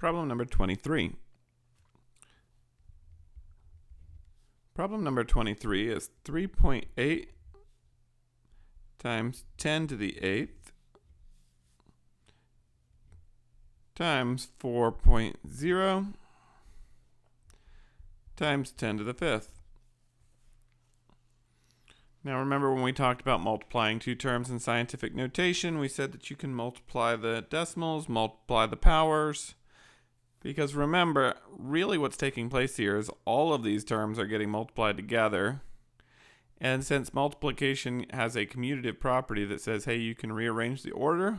Problem number 23. Problem number 23 is 3.8 times 10 to the 8th times 4.0 times 10 to the 5th. Now remember when we talked about multiplying two terms in scientific notation, we said that you can multiply the decimals, multiply the powers, because remember, really what's taking place here is all of these terms are getting multiplied together. And since multiplication has a commutative property that says, hey, you can rearrange the order,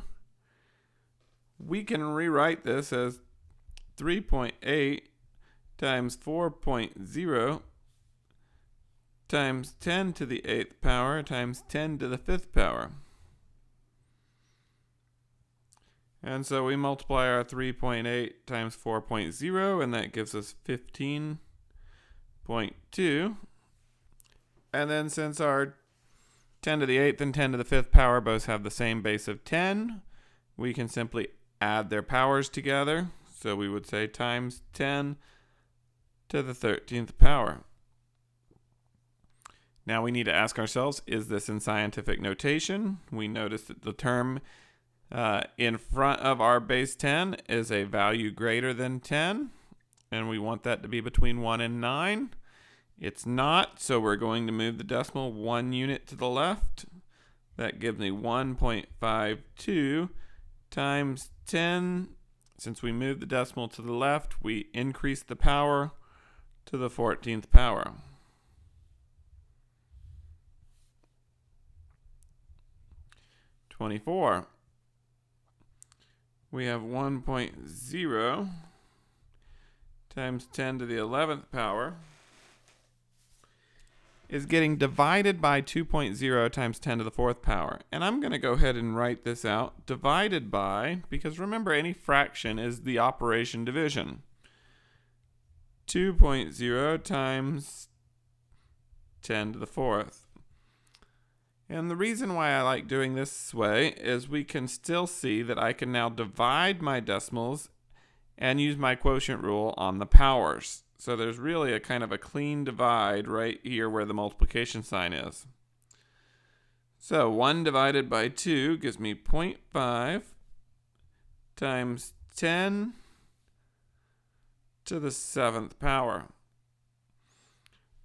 we can rewrite this as 3.8 times 4.0 times 10 to the 8th power times 10 to the 5th power. And so we multiply our 3.8 times 4.0, and that gives us 15.2. And then since our 10 to the 8th and 10 to the 5th power both have the same base of 10, we can simply add their powers together. So we would say times 10 to the 13th power. Now we need to ask ourselves, is this in scientific notation? We notice that the term in front of our base 10 is a value greater than 10, and we want that to be between 1 and 9. It's not, so we're going to move the decimal 1 unit to the left. That gives me 1.52 times 10. Since we moved the decimal to the left, we increase the power to the 14th power. We have 1.0 times 10 to the 11th power is getting divided by 2.0 times 10 to the 4th power. And I'm going to go ahead and write this out. Divided by, because remember any fraction is the operation division. 2.0 times 10 to the 4th. And the reason why I like doing this way is we can still see that I can now divide my decimals and use my quotient rule on the powers. So there's really a kind of a clean divide right here where the multiplication sign is. So 1 divided by 2 gives me 0.5 times 10 to the 7th power.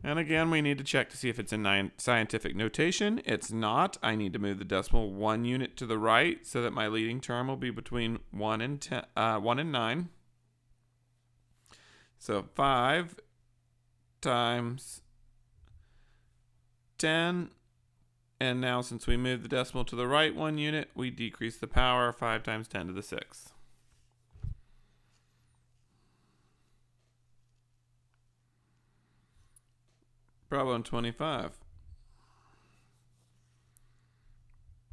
And again, we need to check to see if it's in scientific notation. It's not. I need to move the decimal 1 unit to the right so that my leading term will be between 1 and 9. So 5 times 10. And now since we moved the decimal to the right 1 unit, we decrease the power 5 times 10 to the 6th. Problem 25.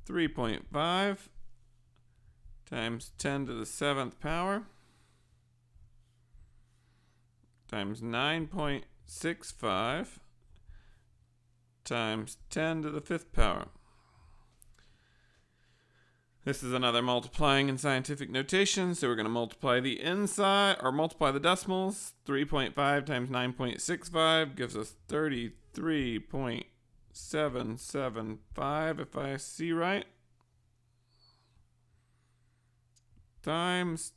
3.5 times 10 to the 7th power times 9.65 times 10 to the 5th power. This is another multiplying in scientific notation, so we're going to multiply the inside, or multiply the decimals. 3.5 times 9.65 gives us 33.775, if I see right, times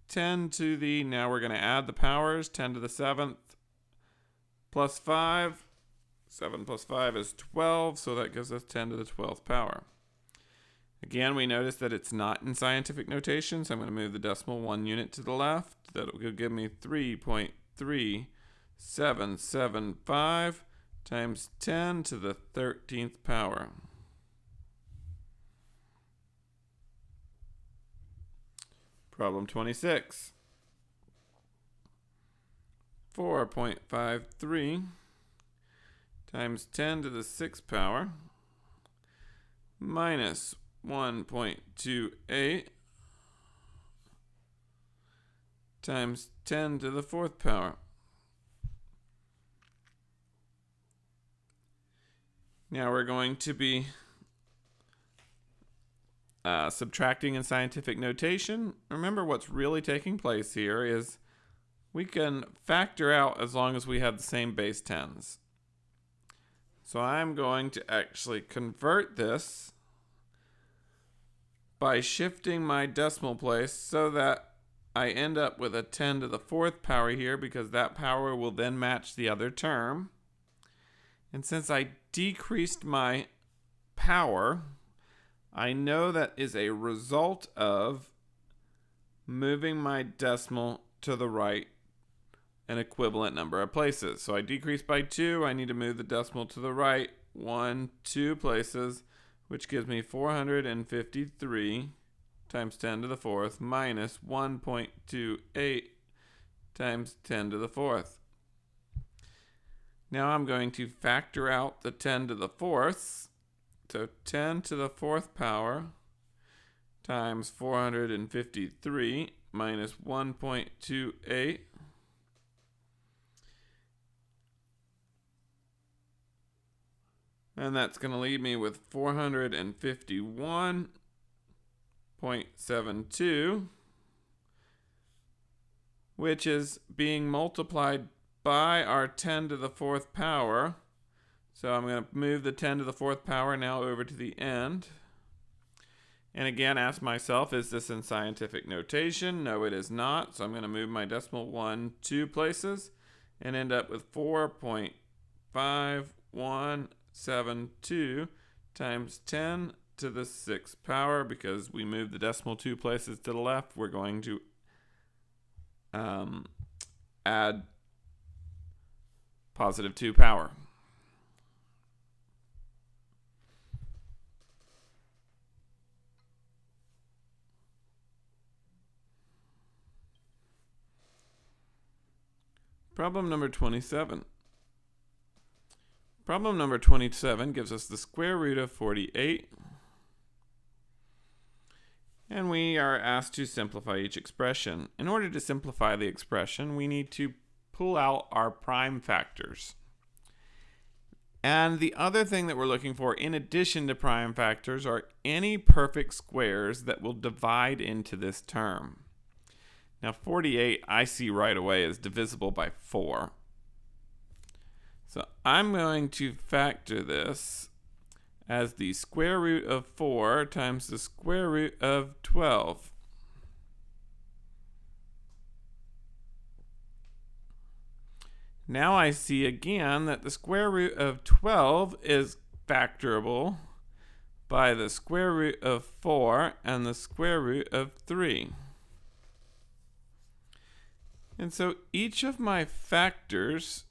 10 to the, now we're going to add the powers, 10 to the 7th plus 5. 7 plus 5 is 12, so that gives us 10 to the 12th power. Again, we notice that it's not in scientific notation, so I'm going to move the decimal 1 unit to the left. That will give me 3.3775 times 10 to the 13th power. Problem 26. 4.53 times 10 to the 6th power minus 1.28 times 10 to the 4th power. Now we're going to be subtracting in scientific notation, remember what's really taking place here is we can factor out as long as we have the same base tens. So I'm going to actually convert this by shifting my decimal place so that I end up with a 10 to the fourth power here, because that power will then match the other term. And since I decreased my power, I know that is a result of moving my decimal to the right an equivalent number of places. So I decreased by 2. I need to move the decimal to the right 2 places, which gives me 453 times 10 to the fourth minus 1.28 times 10 to the fourth. Now I'm going to factor out the 10 to the fourths. So 10 to the fourth power times 453 minus 1.28. And that's going to leave me with 451.72, which is being multiplied by our 10 to the fourth power. So I'm going to move the 10 to the fourth power now over to the end. And again, ask myself, is this in scientific notation? No, it is not. So I'm going to move my decimal 2 places and end up with 4.5172 times 10 to the 6th power. Because we moved the decimal 2 places to the left, we're going to add positive 2 power. Problem number 27. Problem number 27 gives us the square root of 48. And we are asked to simplify each expression. In order to simplify the expression, we need to pull out our prime factors. And the other thing that we're looking for, in addition to prime factors, are any perfect squares that will divide into this term. Now 48 I see right away is divisible by 4. So I'm going to factor this as the square root of 4 times the square root of 12. Now I see again that the square root of 12 is factorable by the square root of 4 and the square root of 3. And so each of my factors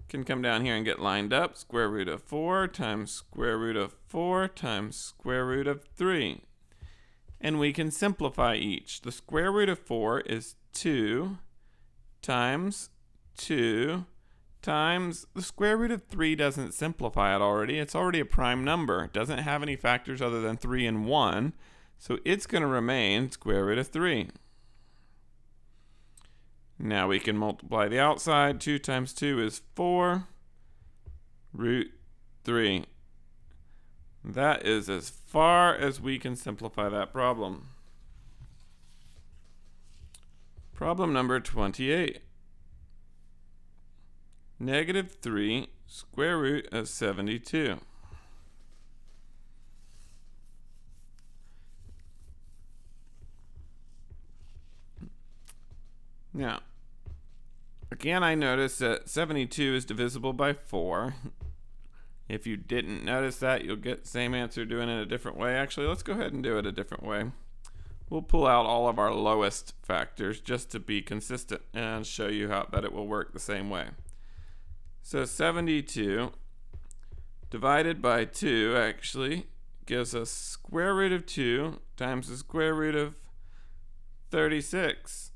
can come down here and get lined up. Square root of 4 times square root of 4 times square root of 3. And we can simplify each. The square root of 4 is 2 times 2 times the square root of 3 doesn't simplify it already. It's already a prime number. It doesn't have any factors other than 3 and 1. So it's going to remain square root of 3. Now we can multiply the outside. 2 times 2 is 4 root 3. That is as far as we can simplify that problem. Problem number 28. Negative 3 square root of 72. Now, again, I notice that 72 is divisible by 4. If you didn't notice that, you'll get the same answer doing it a different way. Actually, let's go ahead and do it a different way. We'll pull out all of our lowest factors just to be consistent and show you that it will work the same way. So 72 divided by 2 actually gives us square root of 2 times the square root of 36.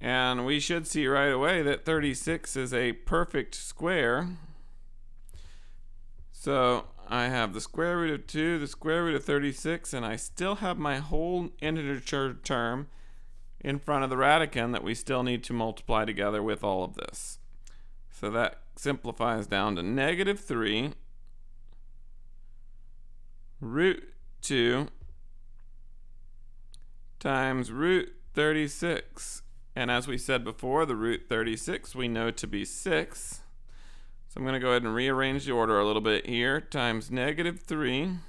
And we should see right away that 36 is a perfect square. So I have the square root of 2, the square root of 36, and I still have my whole integer term in front of the radicand that we still need to multiply together with all of this. So that simplifies down to negative 3 root 2 times root 36. And as we said before, the root 36 we know to be 6. So I'm going to go ahead and rearrange the order a little bit here. Times negative 3. And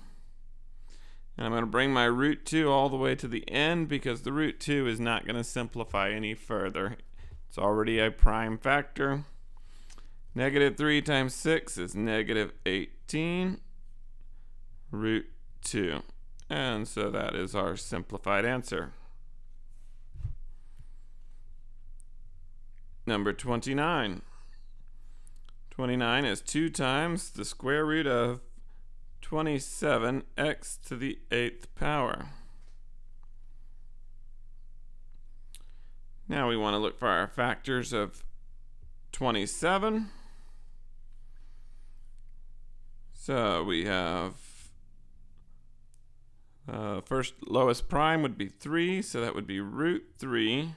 I'm going to bring my root 2 all the way to the end because the root 2 is not going to simplify any further. It's already a prime factor. Negative 3 times 6 is negative 18 root 2. And so that is our simplified answer. Number 29. 29 is 2 times the square root of 27x to the 8th power. Now we want to look for our factors of 27. So we have first lowest prime would be 3, so that would be root 3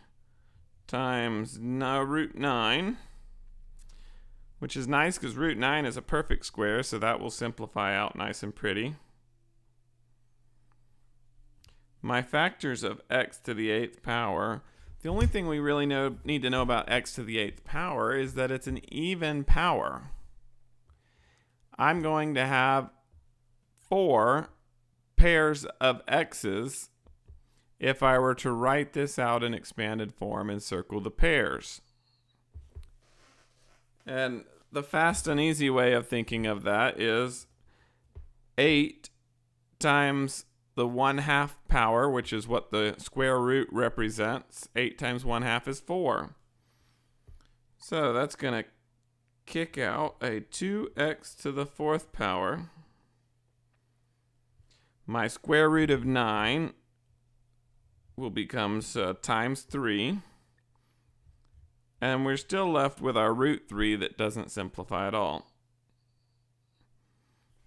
times root 9, which is nice because root 9 is a perfect square, so that will simplify out nice and pretty. My factors of x to the 8th power, the only thing we really need to know about x to the 8th power is that it's an even power. I'm going to have 4 pairs of x's if I were to write this out in expanded form and circle the pairs. And the fast and easy way of thinking of that is 8 times the 1/2 power, which is what the square root represents. 8 times 1/2 is 4. So that's going to kick out a 2x to the 4th power. My square root of 9 will become times 3. And we're still left with our root 3 that doesn't simplify at all.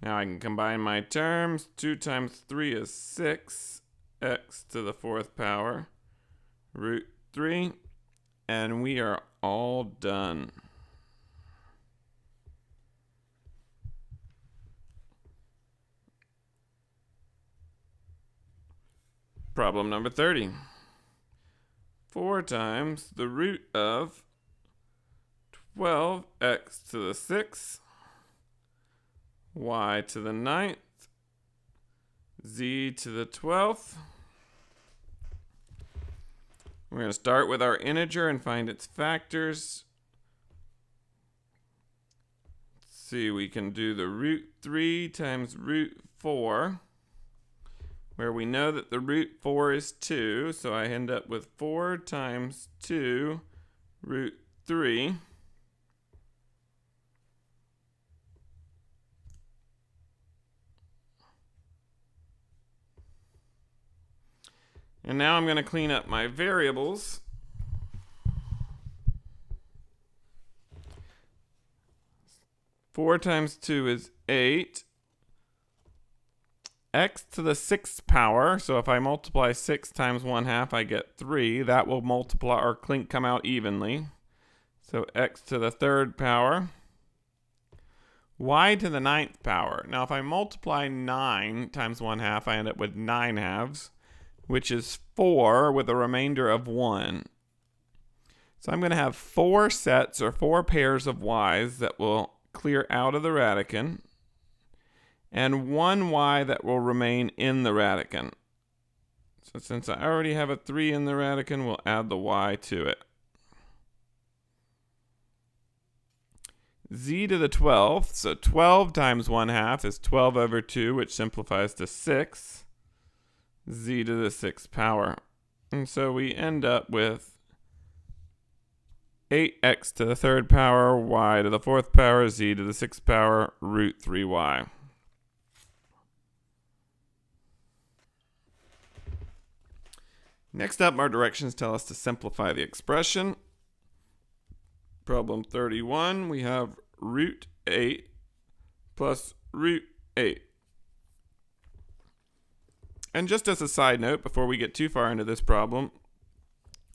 Now I can combine my terms. 2 times 3 is 6. X to the 4th power. Root 3. And we are all done. Problem number 30. 4 times the root of 12x to the 6th, y to the 9th, z to the 12th. We're going to start with our integer and find its factors. Let's see, we can do the root 3 times root 4. Where we know that the root 4 is 2, so I end up with 4 times 2 root 3. And now I'm going to clean up my variables. Four times 2 is 8. X to the 6th power, so if I multiply 6 times 1/2, I get 3. That will multiply or come out evenly. So x to the 3rd power. Y to the 9th power. Now if I multiply 9 times 1/2, I end up with 9/2, which is 4 with a remainder of 1. So I'm going to have 4 sets or 4 pairs of y's that will clear out of the radicand, and 1 y that will remain in the radicand. So since I already have a 3 in the radicand, we'll add the y to it. Z to the 12th, so 12 times 1/2 is 12 over 2, which simplifies to 6. Z to the 6th power. And so we end up with 8x to the 3rd power, y to the 4th power, z to the 6th power, root 3y. Next up, our directions tell us to simplify the expression. Problem 31, we have root 8 plus root 8. And just as a side note, before we get too far into this problem,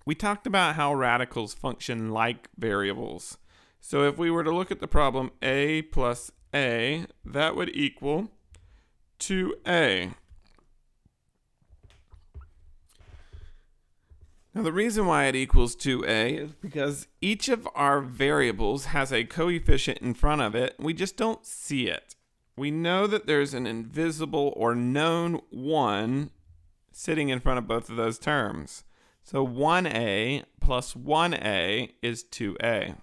we talked about how radicals function like variables. So if we were to look at the problem a plus a, that would equal 2a. Now the reason why it equals 2a is because each of our variables has a coefficient in front of it. We just don't see it. We know that there's an invisible or known 1 sitting in front of both of those terms. So 1a plus 1a is 2a.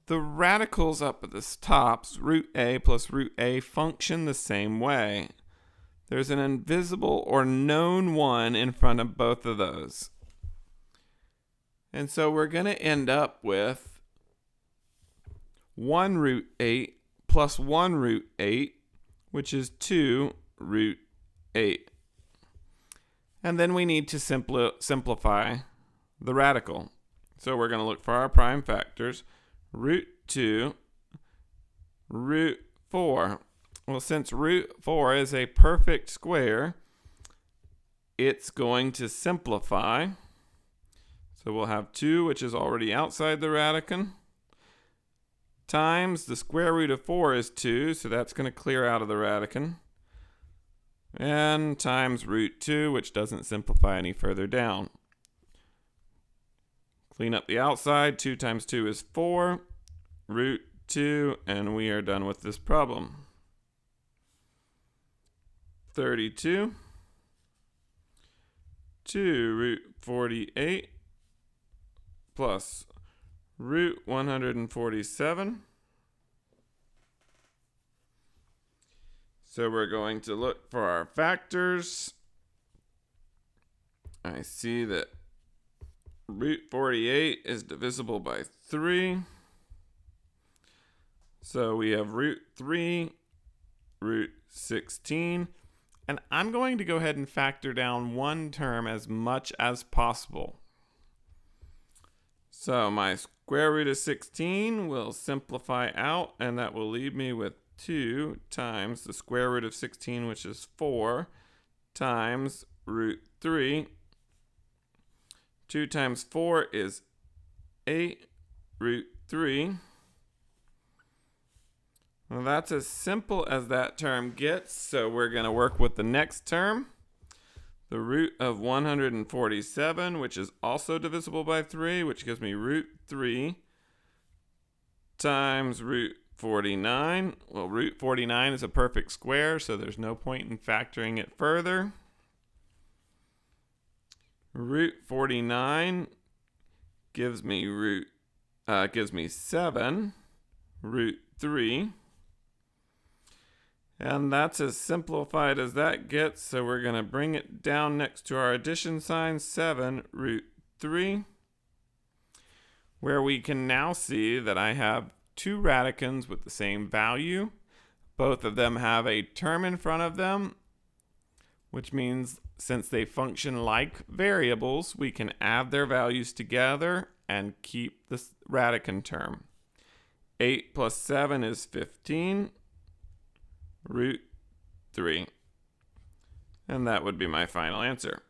The radicals up at the tops, root a plus root a, function the same way. There's an invisible or known 1 in front of both of those. And so we're going to end up with 1 root 8 plus 1 root 8, which is 2 root 8. And then we need to simplify the radical. So we're going to look for our prime factors. Root 2, root 4. Well, since root 4 is a perfect square, it's going to simplify. So we'll have 2, which is already outside the radicand, times the square root of 4 is 2, so that's going to clear out of the radicand, and times root 2, which doesn't simplify any further down. Clean up the outside. 2 times 2 is 4, root 2, and we are done with this problem. 32, 2 root 48 plus root 147. So we're going to look for our factors. I see that root 48 is divisible by 3. So we have root 3, root 16. And I'm going to go ahead and factor down one term as much as possible. So my square root of 16 will simplify out, and that will leave me with 2 times the square root of 16, which is 4, times root 3. 2 times 4 is 8 root 3. Well, that's as simple as that term gets, so we're going to work with the next term, the root of 147, which is also divisible by 3, which gives me root 3 times root 49. Well, root 49 is a perfect square, so there's no point in factoring it further. Root 49 gives me 7 root 3. And that's as simplified as that gets, so we're going to bring it down next to our addition sign, 7 root 3, where we can now see that I have 2 radicands with the same value. Both of them have a term in front of them, which means since they function like variables, we can add their values together and keep the radicand term. 8 plus 7 is 15. Root 3. And that would be my final answer.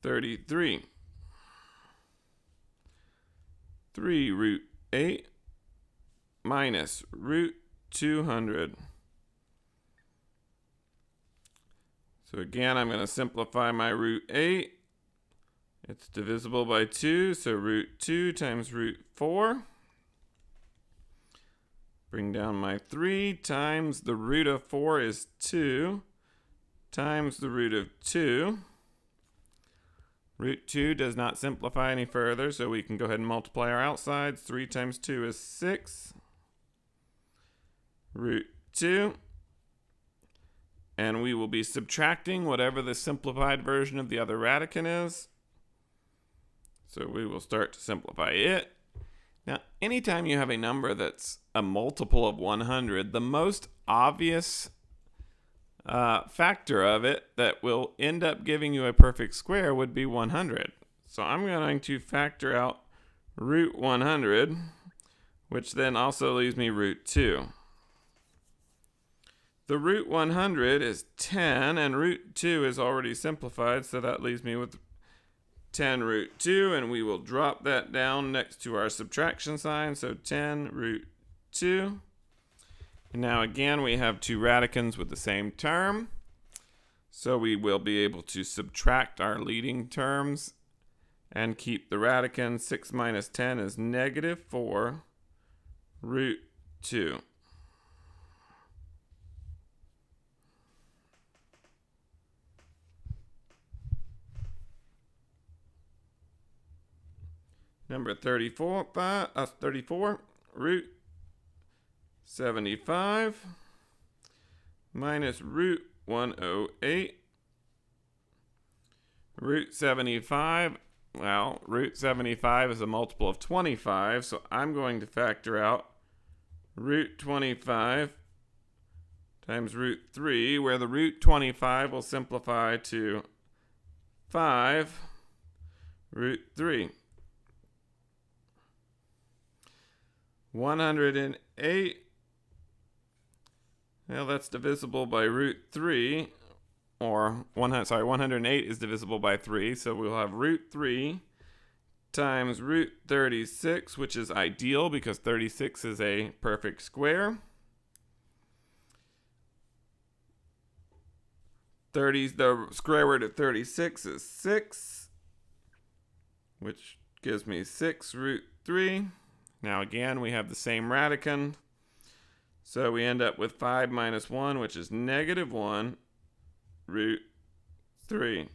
33. 3 root 8 minus root 200. So again, I'm going to simplify my root 8. It's divisible by 2, so root 2 times root 4. Bring down my 3 times the root of 4 is 2 times the root of 2. Root 2 does not simplify any further, so we can go ahead and multiply our outsides. 3 times 2 is 6. Root 2. And we will be subtracting whatever the simplified version of the other radicand is. So we will start to simplify it. Now, anytime you have a number that's a multiple of 100, the most obvious factor of it that will end up giving you a perfect square would be 100. So I'm going to factor out root 100, which then also leaves me root 2. The root 100 is 10, and root 2 is already simplified, so that leaves me with 10 root 2, and we will drop that down next to our subtraction sign. So 10 root 2. And now again, we have two radicands with the same term. So we will be able to subtract our leading terms and keep the radicand. 6 minus 10 is negative 4 root 2. Number 34, root 75 minus root 108. Root 75, well, root 75 is a multiple of 25, so I'm going to factor out root 25 times root 3, where the root 25 will simplify to 5 root 3. 108, well, that's divisible by root 3, or 108 is divisible by 3, so we'll have root 3 times root 36, which is ideal because 36 is a perfect square. The square root of 36 is 6, which gives me 6 root 3. Now again, we have the same radicand, so we end up with 5 minus 1, which is negative 1 root 3.